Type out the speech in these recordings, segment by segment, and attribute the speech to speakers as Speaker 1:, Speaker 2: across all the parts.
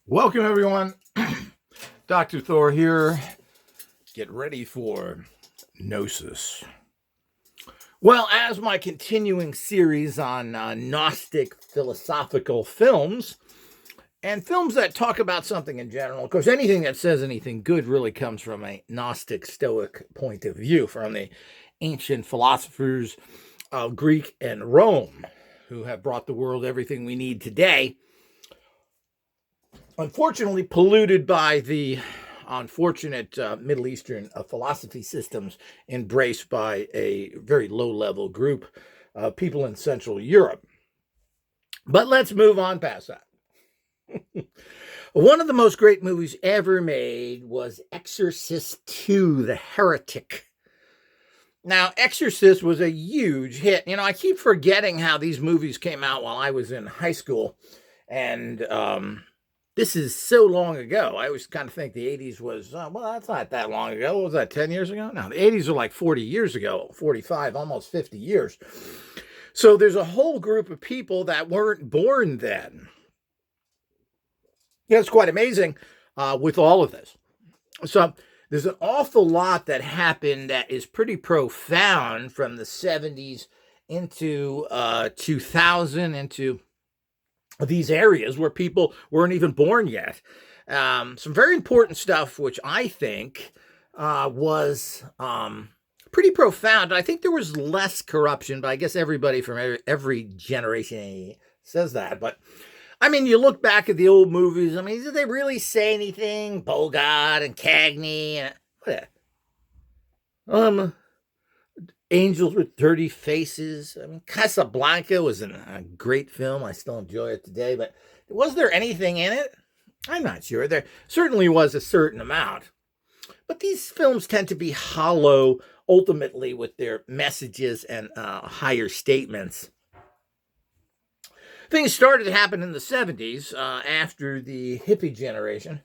Speaker 1: Welcome, everyone. Dr. Thor here. Get ready for Gnosis. Well, as my continuing series on Gnostic philosophical films, and films that talk about something in general, of course, anything that says anything good really comes from a Gnostic Stoic point of view, from the ancient philosophers of Greek and Rome, who have brought the world everything we need today. Unfortunately, polluted by the unfortunate Middle Eastern philosophy systems embraced by a very low-level group of people in Central Europe. But let's move on past that. One of the most great movies ever made was Exorcist II, The Heretic. Now, Exorcist was a huge hit. I keep forgetting how these movies came out while I was in high school. And this is so long ago. I always kind of think the 80s was, well, that's not that long ago. What was that, 10 years ago? No, the 80s are like 40 years ago, 45, almost 50 years. So there's a whole group of people that weren't born then. It's quite amazing with all of this. So there's an awful lot that happened that is pretty profound from the 70s into 2000, into these areas where people weren't even born yet. Some very important stuff, which I think was pretty profound. I think there was less corruption, but I guess everybody from every generation says that. But I mean, you look back at the old movies. I mean, did they really say anything? Bogart and Cagney and what? Angels with Dirty Faces. I mean, Casablanca was a great film. I still enjoy it today. But was there anything in it? I'm not sure. There certainly was a certain amount. But these films tend to be hollow, ultimately, with their messages and higher statements. Things started to happen in the 70s after the hippie generation.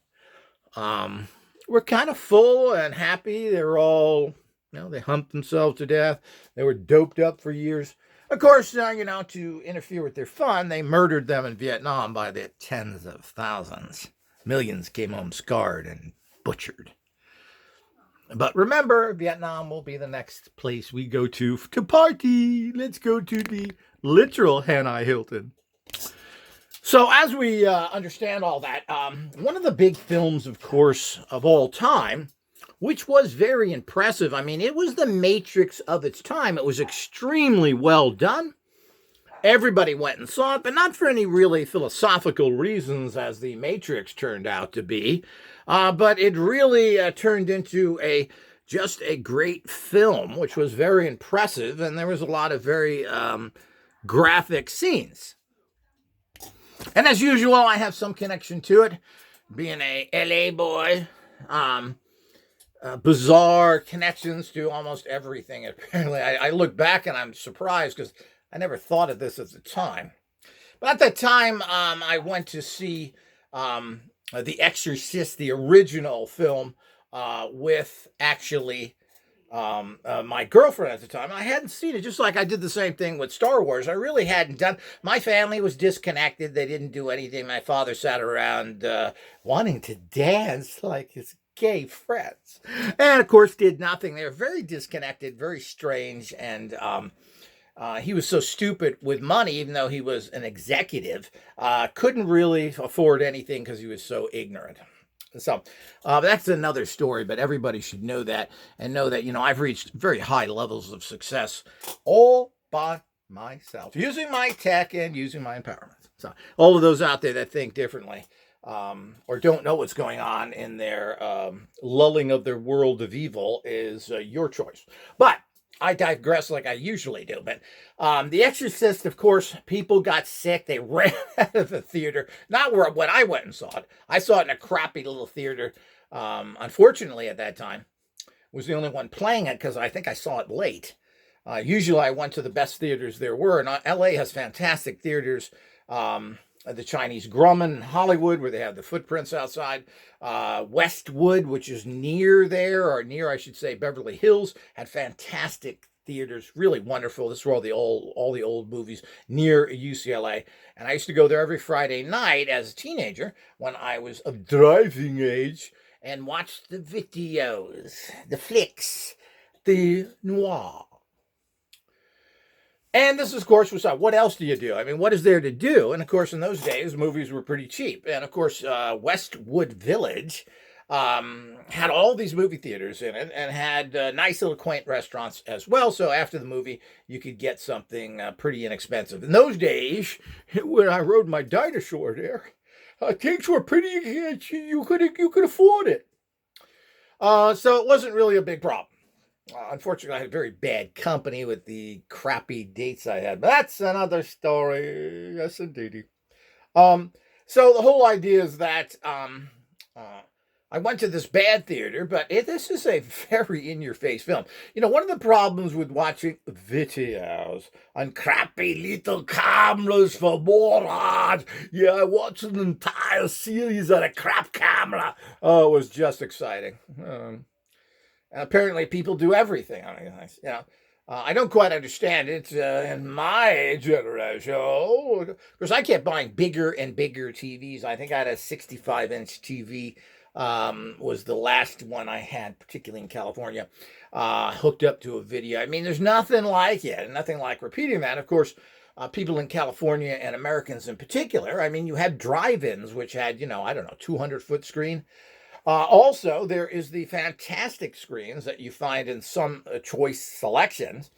Speaker 1: We're kind of full and happy. They were all... they humped themselves to death. They were doped up for years. Of course, to interfere with their fun, they murdered them in Vietnam by the tens of thousands. Millions came home scarred and butchered. But remember, Vietnam will be the next place we go to party. Let's go to the literal Hanoi Hilton. So as we understand all that, one of the big films, of course, of all time, which was very impressive. I mean, it was the Matrix of its time. It was extremely well done. Everybody went and saw it, but not for any really philosophical reasons as the Matrix turned out to be. But it really turned into just a great film, which was very impressive. And there was a lot of very graphic scenes. And as usual, I have some connection to it. Being a LA boy, bizarre connections to almost everything. Apparently, I look back and I'm surprised because I never thought of this at the time. But at that time, I went to see The Exorcist, the original film, with actually my girlfriend at the time. I hadn't seen it, just like I did the same thing with Star Wars. I really hadn't done. My family was disconnected. They didn't do anything. My father sat around wanting to dance like his gay friends, and of course did nothing. They were very disconnected, very strange, and he was so stupid with money, even though he was an executive, couldn't really afford anything because he was so ignorant. So that's another story, but everybody should know that, and know that, I've reached very high levels of success all by myself, using my tech and using my empowerment. So all of those out there that think differently, or don't know what's going on in their lulling of their world of evil is your choice. But I digress like I usually do. But The Exorcist, of course, people got sick. They ran out of the theater. Not when I went and saw it. I saw it in a crappy little theater. Unfortunately, at that time, was the only one playing it because I think I saw it late. Usually, I went to the best theaters there were. And LA has fantastic theaters. The Chinese Grumman in Hollywood, where they have the footprints outside. Westwood, which is near there, or near, I should say, Beverly Hills, had fantastic theaters, really wonderful. This is where all the old movies near UCLA. And I used to go there every Friday night as a teenager when I was of driving age and watch the videos, the flicks, the noir. And this, of course, was what else do you do? I mean, what is there to do? And, of course, in those days, movies were pretty cheap. And, of course, Westwood Village had all these movie theaters in it and had nice little quaint restaurants as well. So after the movie, you could get something pretty inexpensive. In those days, when I rode my dinosaur there, things were pretty, you could afford it. So it wasn't really a big problem. Unfortunately, I had very bad company with the crappy dates I had, but that's another story. Yes, indeedy. So the whole idea is that I went to this bad theater, but this is a very in-your-face film. You know, one of the problems with watching videos on crappy little cameras for morons, yeah, I watched an entire series on a crap camera. Oh, it was just exciting. Apparently, people do everything. I mean, I don't quite understand it in my generation, because I kept buying bigger and bigger TVs. I think I had a 65-inch TV. Was the last one I had, particularly in California, hooked up to a video. I mean, there's nothing like it, and nothing like repeating that. Of course, people in California and Americans in particular, I mean, you had drive-ins, which had, 200-foot screen. Also, there is the fantastic screens that you find in some choice selections.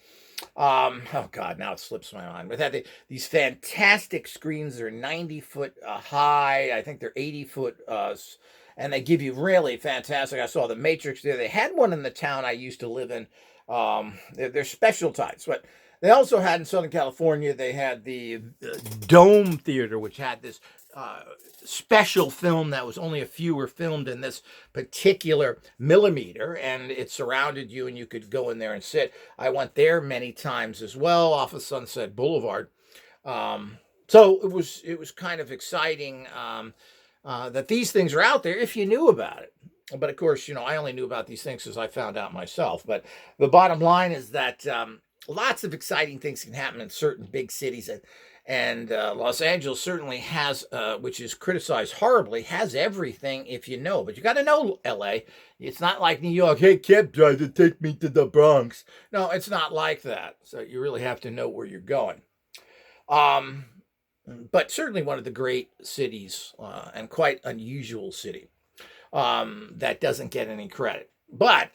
Speaker 1: Oh God, now it slips my mind. But these fantastic screens are 90-foot high. I think they're 80-foot, and they give you really fantastic. I saw the Matrix there. They had one in the town I used to live in. They're special types, but they also had in Southern California. They had the Dome Theater, which had this special film that was only a few were filmed in this particular millimeter, and it surrounded you and you could go in there and sit. I went there many times as well off of Sunset Boulevard. So it was kind of exciting that these things are out there if you knew about it. But of course, I only knew about these things as I found out myself. But the bottom line is that lots of exciting things can happen in certain big cities, and Los Angeles certainly has, which is criticized horribly, has everything if you know. But you got to know LA. It's not like New York. Hey, cab driver, take me to the Bronx. No, it's not like that. So you really have to know where you're going. But certainly one of the great cities and quite unusual city that doesn't get any credit. But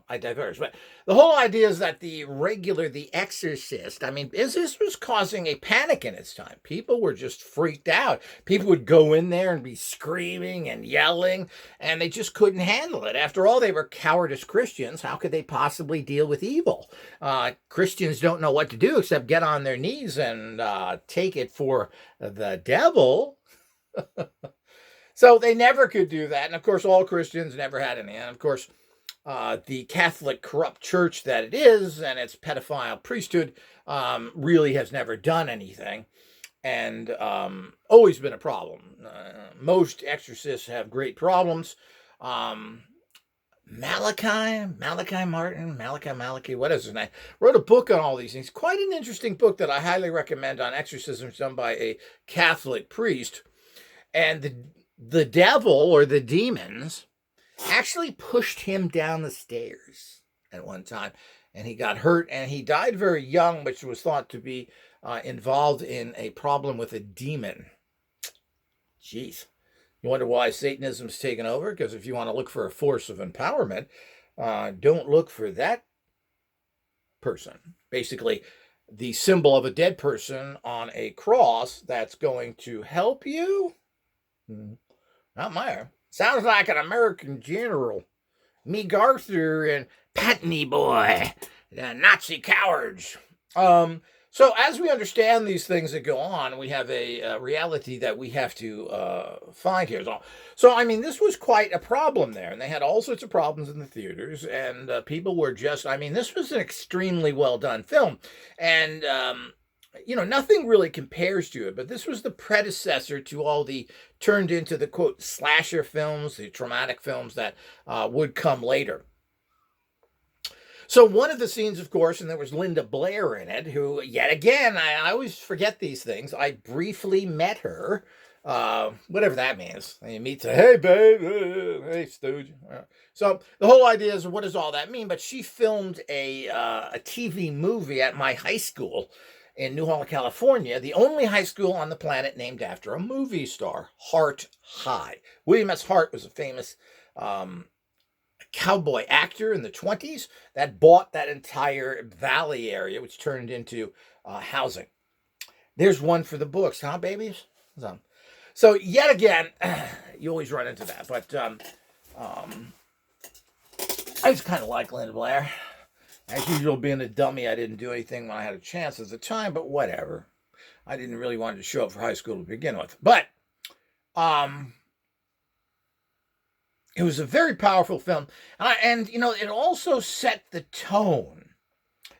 Speaker 1: I diverge. But the whole idea is that the Exorcist, I mean, this was causing a panic in its time. People were just freaked out. People would go in there and be screaming and yelling, and they just couldn't handle it. After all, they were cowardice Christians. How could they possibly deal with evil? Christians don't know what to do except get on their knees and take it for the devil. So they never could do that. And of course, all Christians never had any. And of course, the Catholic corrupt church that it is and its pedophile priesthood really has never done anything, and always been a problem. Most exorcists have great problems. Malachi Malachi, what is his name? Wrote a book on all these things. Quite an interesting book that I highly recommend on exorcisms done by a Catholic priest. And the devil or the demons actually pushed him down the stairs at one time, and he got hurt, and he died very young, which was thought to be involved in a problem with a demon. Jeez. You wonder why Satanism's taken over? Because if you want to look for a force of empowerment, don't look for that person. Basically, the symbol of a dead person on a cross that's going to help you? Not mine. Sounds like an American general. MacArthur and Patney Boy, the Nazi cowards. So as we understand these things that go on, we have a reality that we have to find here. So, I mean, this was quite a problem there. And they had all sorts of problems in the theaters. And people were just, I mean, this was an extremely well done film. And, nothing really compares to it. But this was the predecessor to all the turned into the, quote, slasher films, the traumatic films that would come later. So one of the scenes, of course, and there was Linda Blair in it, who, yet again, I always forget these things. I briefly met her, whatever that means. You meet, say, hey, babe, hey, stooge. So the whole idea is, what does all that mean? But she filmed a TV movie at my high school in New Holland, California, the only high school on the planet named after a movie star, Hart High. William S. Hart was a famous cowboy actor in the 20s that bought that entire valley area, which turned into housing. There's one for the books, huh, babies? So yet again, you always run into that. But I just kind of like Linda Blair. As usual, being a dummy, I didn't do anything when I had a chance at the time, but whatever. I didn't really want to show up for high school to begin with. But it was a very powerful film. And you know, it also set the tone.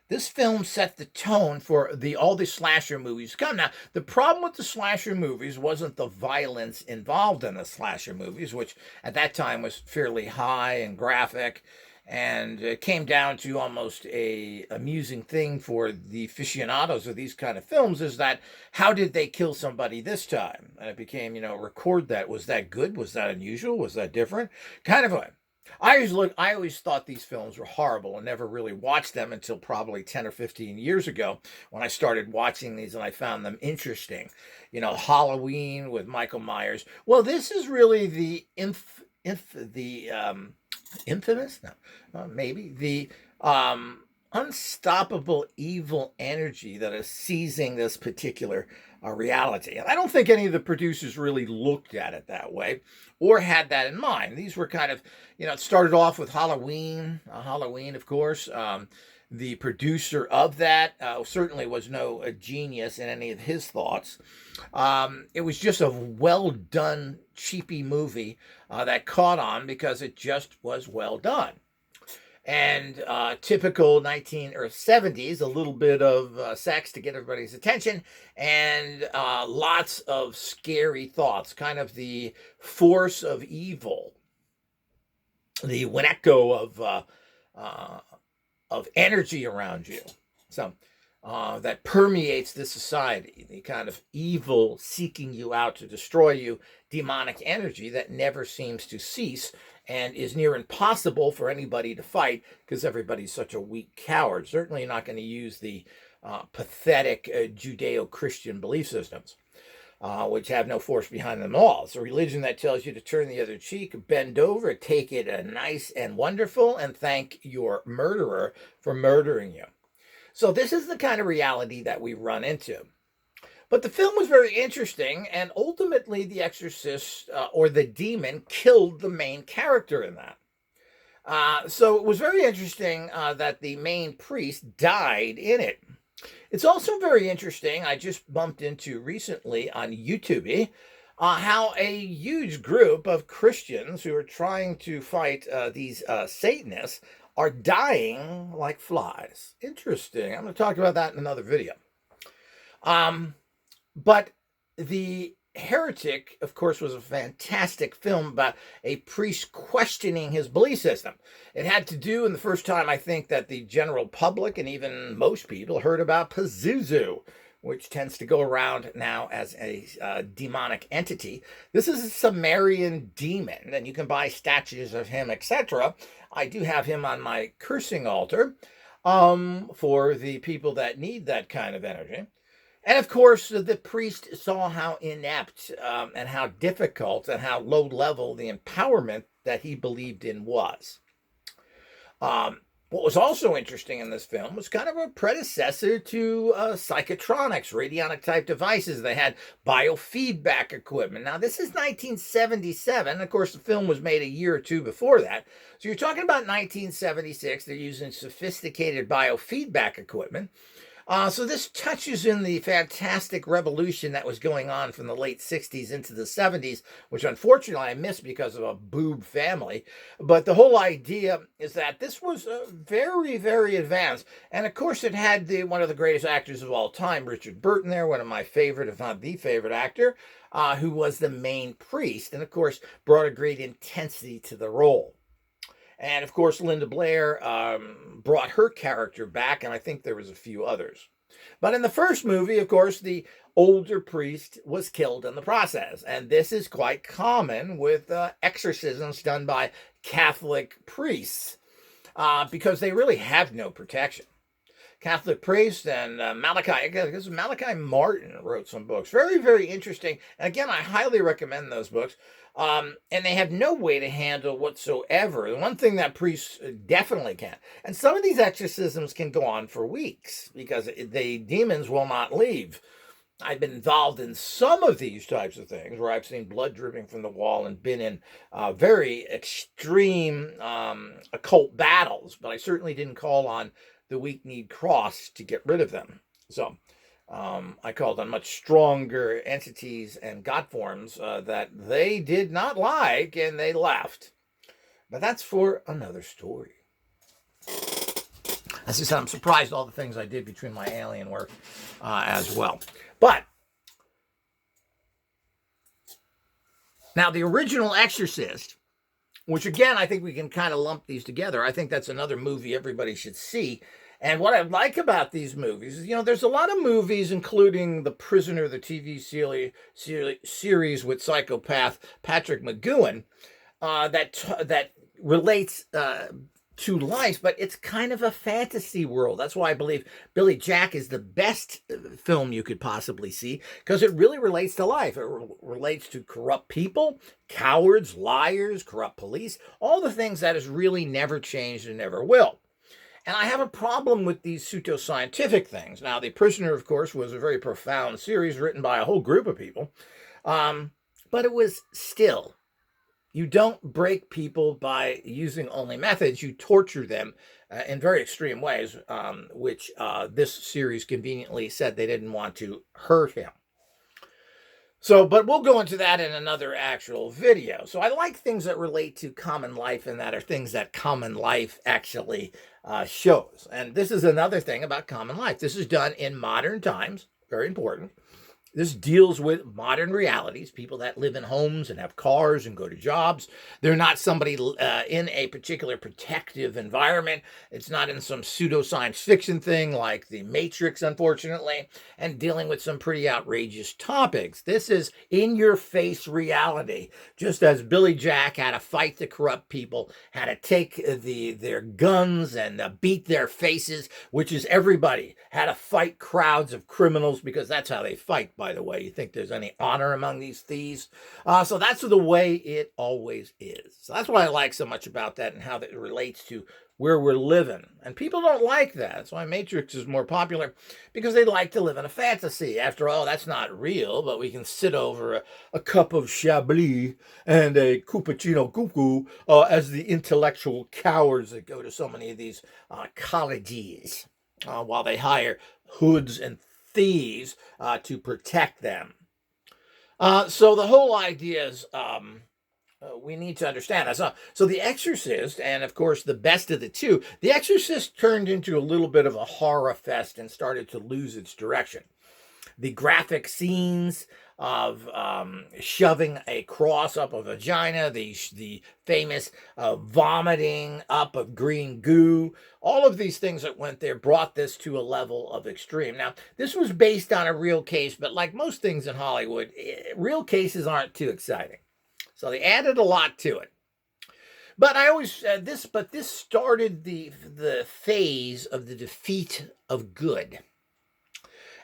Speaker 1: This film set the tone for all the slasher movies to come. Now, the problem with the slasher movies wasn't the violence involved in the slasher movies, which at that time was fairly high and graphic, and it came down to almost a amusing thing for the aficionados of these kind of films, is that how did they kill somebody this time? And it became, you know, record that. Was that good? Was that unusual? Was that different? Kind of a... I always thought these films were horrible and never really watched them until probably 10 or 15 years ago when I started watching these and I found them interesting. You know, Halloween with Michael Myers. Well, this is really the infamous? No, maybe the unstoppable evil energy that is seizing this particular reality. And I don't think any of the producers really looked at it that way or had that in mind. These were kind of, you know, it started off with Halloween, of course. The producer of that certainly was no genius in any of his thoughts. It was just a well-done, cheapy movie that caught on because it just was well done. And typical 1970s, a little bit of sex to get everybody's attention, and lots of scary thoughts, kind of the force of evil, the Winneco of energy around you. So that permeates this society, the kind of evil seeking you out to destroy you, demonic energy that never seems to cease and is near impossible for anybody to fight because everybody's such a weak coward. Certainly not going to use the pathetic Judeo-Christian belief systems, which have no force behind them at all. It's a religion that tells you to turn the other cheek, bend over, take it nice and wonderful, and thank your murderer for murdering you. So this is the kind of reality that we run into. But the film was very interesting, and ultimately the exorcist or the demon killed the main character in that. So it was very interesting that the main priest died in it. It's also very interesting, I just bumped into recently on YouTube, how a huge group of Christians who are trying to fight these Satanists are dying like flies. Interesting. I'm going to talk about that in another video. But the Heretic, of course, was a fantastic film about a priest questioning his belief system. It had to do, and the first time I think that the general public and even most people heard about Pazuzu, which tends to go around now as a demonic entity. This is a Sumerian demon, and you can buy statues of him, etc. I do have him on my cursing altar for the people that need that kind of energy. And of course, the priest saw how inept and how difficult and how low level the empowerment that he believed in was. What was also interesting in this film was kind of a predecessor to psychotronics, radionic type devices. They had biofeedback equipment. Now, this is 1977. Of course, the film was made a year or two before that. So you're talking about 1976. They're using sophisticated biofeedback equipment. So this touches in the fantastic revolution that was going on from the late 60s into the 70s, which unfortunately I missed because of a boob family. But the whole idea is that this was very, very advanced. And of course it had one of the greatest actors of all time, Richard Burton there, one of my favorite, if not the favorite actor, who was the main priest. And of course brought a great intensity to the role. And of course, Linda Blair brought her character back, and I think there was a few others. But in the first movie, of course, the older priest was killed in the process. And this is quite common with exorcisms done by Catholic priests because they really have no protection. Catholic priest and Malachi, I guess Malachi Martin wrote some books. Very, very interesting. And again, I highly recommend those books. And they have no way to handle whatsoever. The one thing that priests definitely can. And some of these exorcisms can go on for weeks because the demons will not leave. I've been involved in some of these types of things where I've seen blood dripping from the wall and been in very extreme occult battles, but I certainly didn't call on the weak-kneed cross to get rid of them. So I called on much stronger entities and god forms that they did not like, and they left. But that's for another story. As I said, I'm surprised all the things I did between my alien work as well. But now the original Exorcist, which again, I think we can kind of lump these together. I think that's another movie everybody should see. And what I like about these movies is, there's a lot of movies, including The Prisoner, the TV series with psychopath Patrick McGowan, that relates to life, but it's kind of a fantasy world. That's why I believe Billy Jack is the best film you could possibly see, because it really relates to life. It relates to corrupt people, cowards, liars, corrupt police, all the things that has really never changed and never will. And I have a problem with these pseudoscientific things. Now, The Prisoner, of course, was a very profound series written by a whole group of people, but it was still... You don't break people by using only methods. You torture them in very extreme ways, which this series conveniently said they didn't want to hurt him. So, but we'll go into that in another actual video. So I like things that relate to common life and that are things that common life actually shows. And this is another thing about common life. This is done in modern times, very important. This deals with modern realities, people that live in homes and have cars and go to jobs. They're not somebody in a particular protective environment. It's not in some pseudo-science fiction thing like The Matrix, unfortunately, and dealing with some pretty outrageous topics. This is in-your-face reality, just as Billy Jack had to fight the corrupt people, had to take their guns and beat their faces, which is everybody, had to fight crowds of criminals because that's how they fight. By the way, you think there's any honor among these thieves? So that's the way it always is. So that's what I like so much about that and how that relates to where we're living. And people don't like that. That's why Matrix is more popular, because they like to live in a fantasy. After all, that's not real, but we can sit over a cup of Chablis and a cappuccino cuckoo as the intellectual cowards that go to so many of these colleges while they hire hoods and thieves to protect them. So the whole idea is we need to understand that. So The Exorcist, and of course the best of the two, The Exorcist turned into a little bit of a horror fest and started to lose its direction. The graphic scenes of shoving a cross up a vagina, the famous vomiting up of green goo, all of these things that went there brought this to a level of extreme. Now, this was based on a real case, but like most things in Hollywood, real cases aren't too exciting. So they added a lot to it. But I always this started the phase of the defeat of good.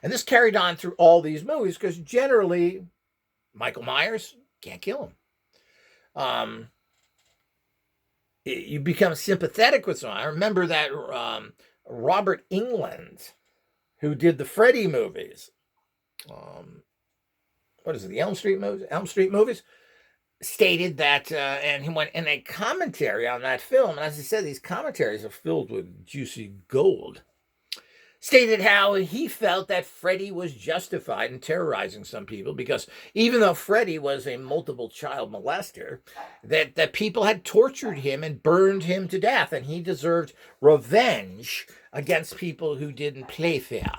Speaker 1: And this carried on through all these movies because generally, Michael Myers, can't kill him. You become sympathetic with someone. I remember that Robert Englund, who did the Freddy movies, the Elm Street movies, stated that, and he went in a commentary on that film, and as I said, these commentaries are filled with juicy gold, stated how he felt that Freddy was justified in terrorizing some people because even though Freddy was a multiple child molester, that people had tortured him and burned him to death, and he deserved revenge against people who didn't play fair.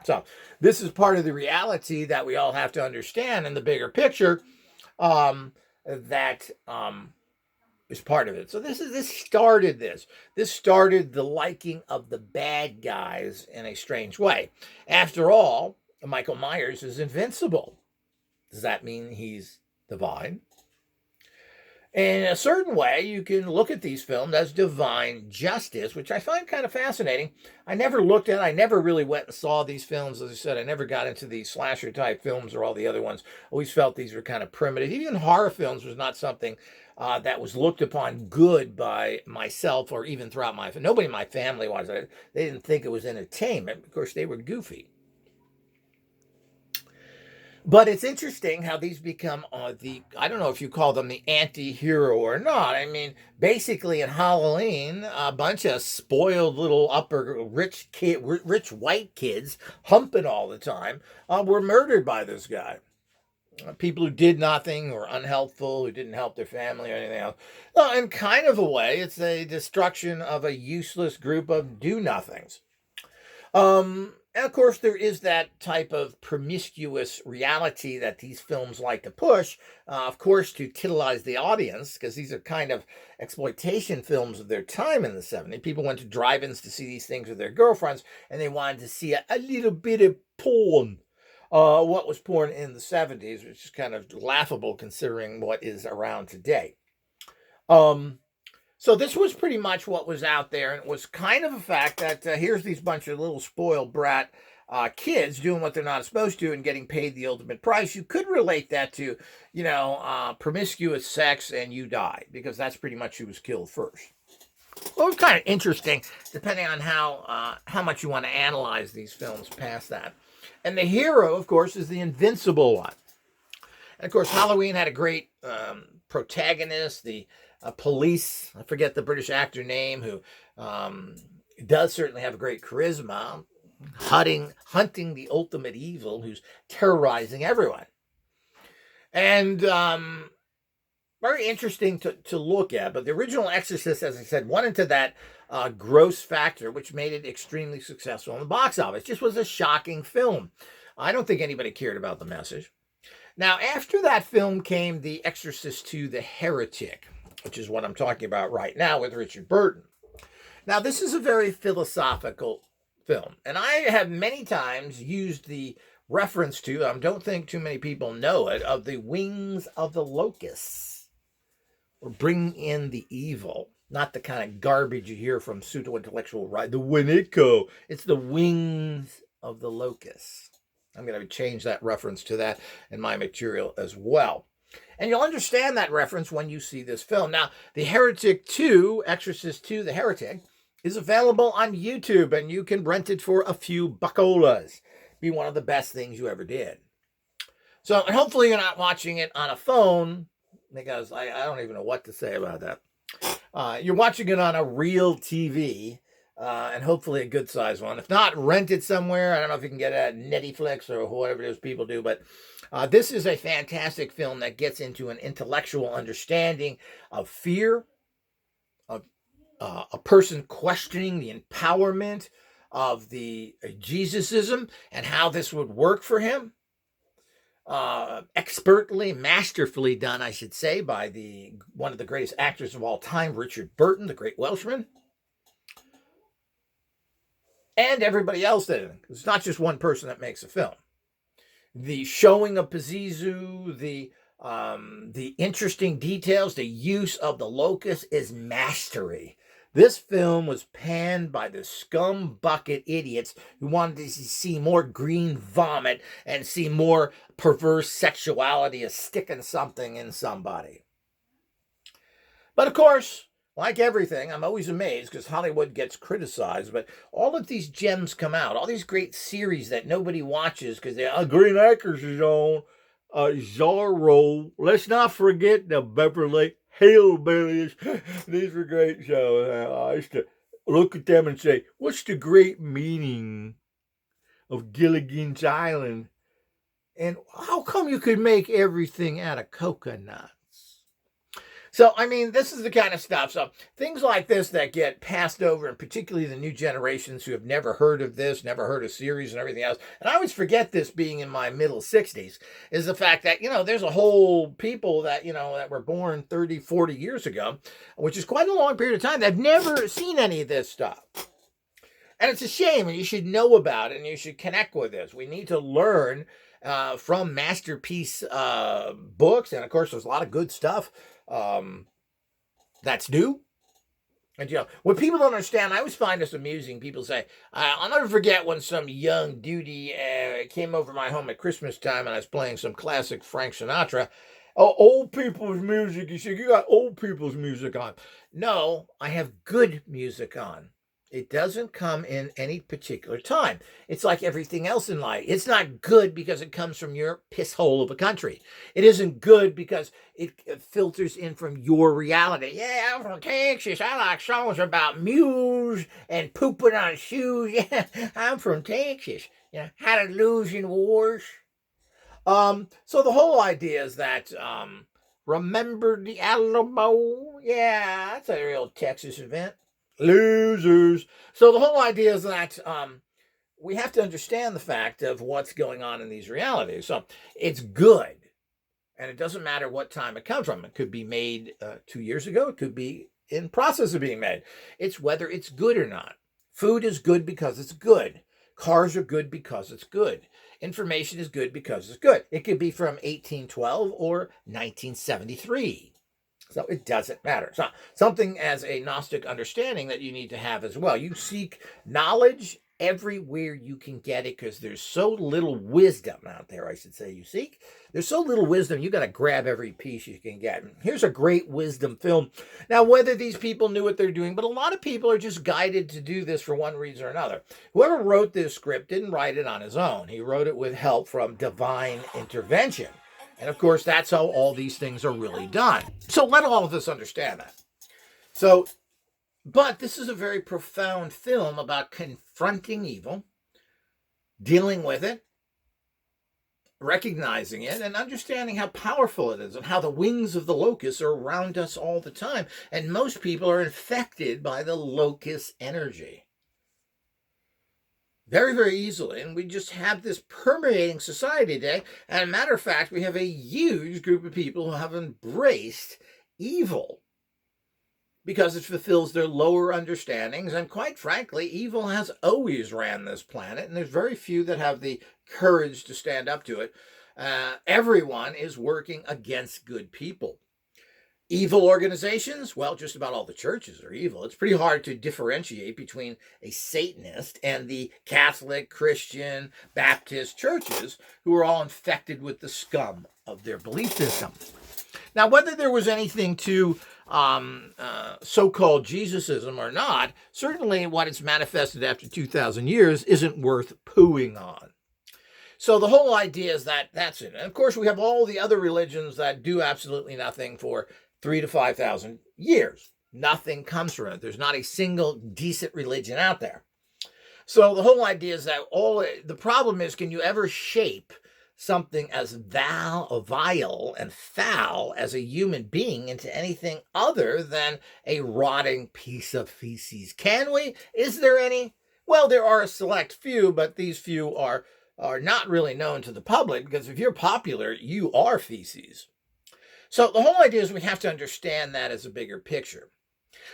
Speaker 1: So this is part of the reality that we all have to understand in the bigger picture, that is part of it. So this started this. This started the liking of the bad guys in a strange way. After all, Michael Myers is invincible. Does that mean he's divine? In a certain way, you can look at these films as divine justice, which I find kind of fascinating. I never really went and saw these films. As I said, I never got into these slasher type films or all the other ones. Always felt these were kind of primitive. Even horror films was not something that was looked upon good by myself or even throughout my family. Nobody in my family was. They didn't think it was entertainment. Of course, they were goofy. But it's interesting how these become I don't know if you call them the anti-hero or not. I mean, basically in Halloween, a bunch of spoiled little rich white kids humping all the time were murdered by this guy. People who did nothing or unhelpful, who didn't help their family or anything else. In kind of a way, it's a destruction of a useless group of do-nothings. And of course, there is that type of promiscuous reality that these films like to push, of course, to titilize the audience, because these are kind of exploitation films of their time in the 70s. People went to drive-ins to see these things with their girlfriends, and they wanted to see a little bit of porn. What was porn in the 70s, which is kind of laughable considering what is around today. So this was pretty much what was out there, and it was kind of a fact that here's these bunch of little spoiled brat kids doing what they're not supposed to and getting paid the ultimate price. You could relate that to, promiscuous sex and you die, because that's pretty much who was killed first. Well, it's kind of interesting, depending on how much you want to analyze these films past that. And the hero, of course, is the invincible one. And, of course, Halloween had a great protagonist, the police, I forget the British actor name, who does certainly have a great charisma, hunting the ultimate evil who's terrorizing everyone. And very interesting to look at. But the original Exorcist, as I said, went into that gross factor, which made it extremely successful in the box office. It just was a shocking film. I don't think anybody cared about the message. Now, after that film came The Exorcist II, The Heretic, which is what I'm talking about right now with Richard Burton. Now, this is a very philosophical film, and I have many times used the reference to, I don't think too many people know it, of the wings of the locusts, or bringing in the evil, not the kind of garbage you hear from pseudo-intellectual right, the Winneco. It's the wings of the locusts. I'm going to change that reference to that in my material as well. And you'll understand that reference when you see this film. Now, The Heretic 2, Exorcist 2, The Heretic, is available on YouTube, and you can rent it for a few buckolas. Be one of the best things you ever did. So, and hopefully you're not watching it on a phone, because I don't even know what to say about that. You're watching it on a real TV, and hopefully a good size one. If not, rent it somewhere. I don't know if you can get it at Netflix or whatever it is people do, but this is a fantastic film that gets into an intellectual understanding of fear, of a person questioning the empowerment of the Jesusism and how this would work for him. Expertly, masterfully done, I should say, by one of the greatest actors of all time, Richard Burton, the great Welshman. And everybody else did it. It's not just one person that makes a film. The showing of Pazuzu, the interesting details, the use of the locust is mastery. This film was panned by the scum bucket idiots who wanted to see more green vomit and see more perverse sexuality as sticking something in somebody. But of course, like everything, I'm always amazed because Hollywood gets criticized, but all of these gems come out, all these great series that nobody watches because Green Acres is on, Zorro. Let's not forget the Beverly Hillbillies. These were great shows. I used to look at them and say, what's the great meaning of Gilligan's Island? And how come you could make everything out of coconuts? So, I mean, this is the kind of stuff. So, things like this that get passed over, and particularly the new generations who have never heard of this, never heard of series and everything else. And I always forget this being in my middle 60s, is the fact that, there's a whole people that, that were born 30, 40 years ago, which is quite a long period of time. They've never seen any of this stuff. And it's a shame, and you should know about it, and you should connect with this. We need to learn from masterpiece books, and of course, there's a lot of good stuff that's new. And what people don't understand, I always find this amusing. People say, I'll never forget when some young dude came over my home at Christmas time, and I was playing some classic Frank Sinatra. Oh, old people's music. He said, you got old people's music on. No, I have good music on. It doesn't come in any particular time. It's like everything else in life. It's not good because it comes from your piss hole of a country. It isn't good because it filters in from your reality. Yeah, I'm from Texas. I like songs about mules and pooping on shoes. Yeah, I'm from Texas. How to lose in wars. So the whole idea is that remember the Alamo? Yeah, that's a real Texas event. Losers. So the whole idea is that we have to understand the fact of what's going on in these realities. So it's good, and it doesn't matter what time it comes from. It could be made 2 years ago. It could be in process of being made. It's whether it's good or not. Food is good because it's good. Cars are good because it's good. Information is good because it's good. It could be from 1812 or 1973. So it doesn't matter. So something as a Gnostic understanding that you need to have as well. You seek knowledge everywhere you can get it because there's so little wisdom out there, I should say you seek. There's so little wisdom, you got to grab every piece you can get. Here's a great wisdom film. Now, whether these people knew what they're doing, but a lot of people are just guided to do this for one reason or another. Whoever wrote this script didn't write it on his own. He wrote it with help from divine intervention. And of course, that's how all these things are really done. So let all of us understand that. But this is a very profound film about confronting evil, dealing with it, recognizing it, and understanding how powerful it is and how the wings of the locust are around us all the time. And most people are infected by the locust energy. Very, very easily. And we just have this permeating society today. And as a matter of fact, we have a huge group of people who have embraced evil because it fulfills their lower understandings. And quite frankly, evil has always ran this planet. And there's very few that have the courage to stand up to it. Everyone is working against good people. Evil organizations? Well, just about all the churches are evil. It's pretty hard to differentiate between a Satanist and the Catholic, Christian, Baptist churches who are all infected with the scum of their belief system. Now, whether there was anything to so-called Jesusism or not, certainly what it's manifested after 2,000 years isn't worth pooing on. So the whole idea is that that's it. And of course, we have all the other religions that do absolutely nothing for 3,000 to 5,000 years. Nothing comes from it. There's not a single decent religion out there. So the whole idea is that the problem is, can you ever shape something as vile and foul as a human being into anything other than a rotting piece of feces? Can we? Is there any? Well, there are a select few, but these few are not really known to the public, because if you're popular, you are feces. So the whole idea is we have to understand that as a bigger picture.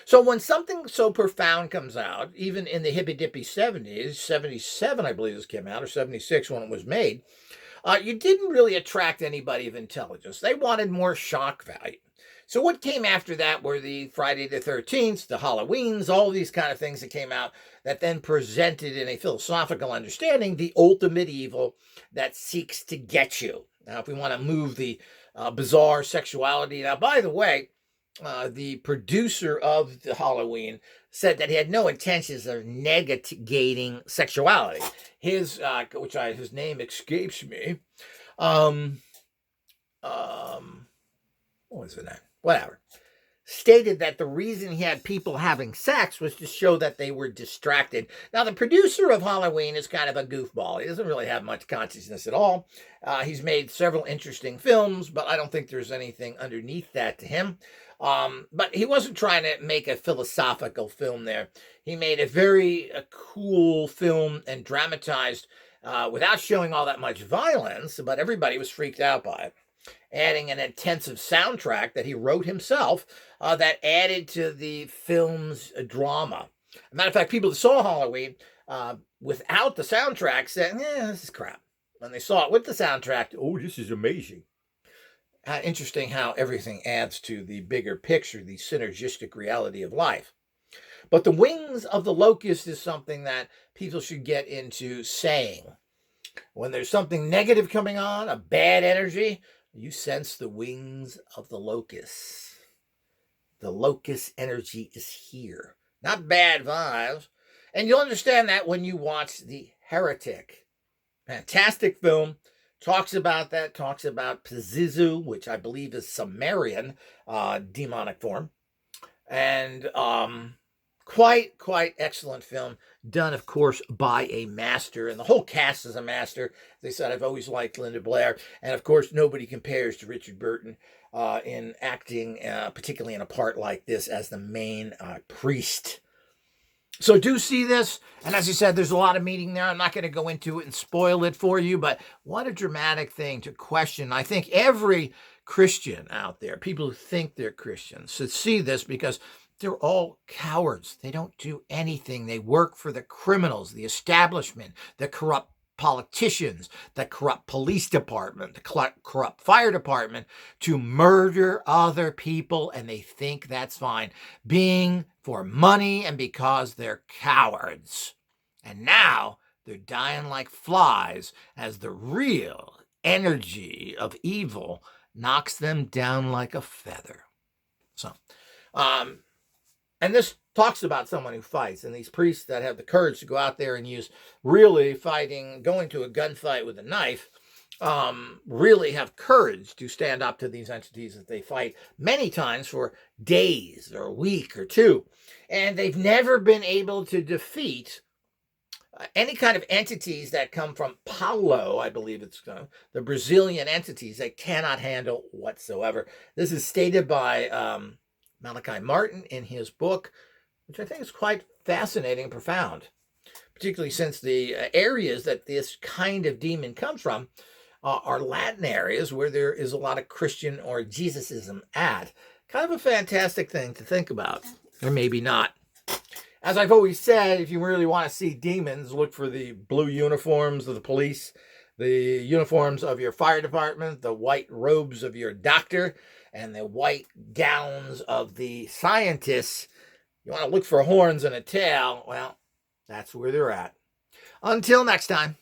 Speaker 1: So when something so profound comes out, even in the hippy-dippy 70s, 77 I believe this came out, or 76 when it was made, you didn't really attract anybody of intelligence. They wanted more shock value. So what came after that were the Friday the 13th, the Halloweens, all these kind of things that came out that then presented in a philosophical understanding the ultimate evil that seeks to get you. Now, if we want to move the bizarre sexuality. Now, by the way, the producer of the Halloween said that he had no intentions of negating sexuality. His name escapes me. What was the name? Whatever. stated that the reason he had people having sex was to show that they were distracted. Now, the producer of Halloween is kind of a goofball. He doesn't really have much consciousness at all. He's made several interesting films, but I don't think there's anything underneath that to him. But he wasn't trying to make a philosophical film there. He made a very cool film and dramatized without showing all that much violence, but everybody was freaked out by it. Adding an intensive soundtrack that he wrote himself that added to the film's drama. As a matter of fact, people that saw Halloween without the soundtrack said, this is crap. When they saw it with the soundtrack, oh, this is amazing. Interesting how everything adds to the bigger picture, the synergistic reality of life. But the wings of the locust is something that people should get into saying. When there's something negative coming on, a bad energy, you sense the wings of the locust. The locust energy is here. Not bad vibes. And you'll understand that when you watch The Heretic. Fantastic film. Talks about that. Talks about Pazuzu, which I believe is Sumerian demonic form. And quite excellent film. Done, of course, by a master. And the whole cast is a master. As I said, I've always liked Linda Blair. And, of course, nobody compares to Richard Burton in acting, particularly in a part like this, as the main priest. So do see this. And as you said, there's a lot of meaning there. I'm not going to go into it and spoil it for you. But what a dramatic thing to question. I think every Christian out there, people who think they're Christians, should see this because they're all cowards. They don't do anything. They work for the criminals, the establishment, the corrupt politicians, the corrupt police department, the corrupt fire department to murder other people, and they think that's fine. Being for money and because they're cowards. And now they're dying like flies as the real energy of evil knocks them down like a feather. So, and this talks about someone who fights, and these priests that have the courage to go out there and use really fighting, going to a gunfight with a knife, really have courage to stand up to these entities that they fight many times for days or a week or two. And they've never been able to defeat any kind of entities that come from Paulo, I believe it's the Brazilian entities they cannot handle whatsoever. This is stated by Malachi Martin in his book, which I think is quite fascinating and profound, particularly since the areas that this kind of demon comes from are Latin areas where there is a lot of Christian or Jesusism at. Kind of a fantastic thing to think about, or maybe not. As I've always said, if you really want to see demons, look for the blue uniforms of the police, the uniforms of your fire department, the white robes of your doctor, and the white gowns of the scientists. You want to look for horns and a tail, well, that's where they're at. Until next time.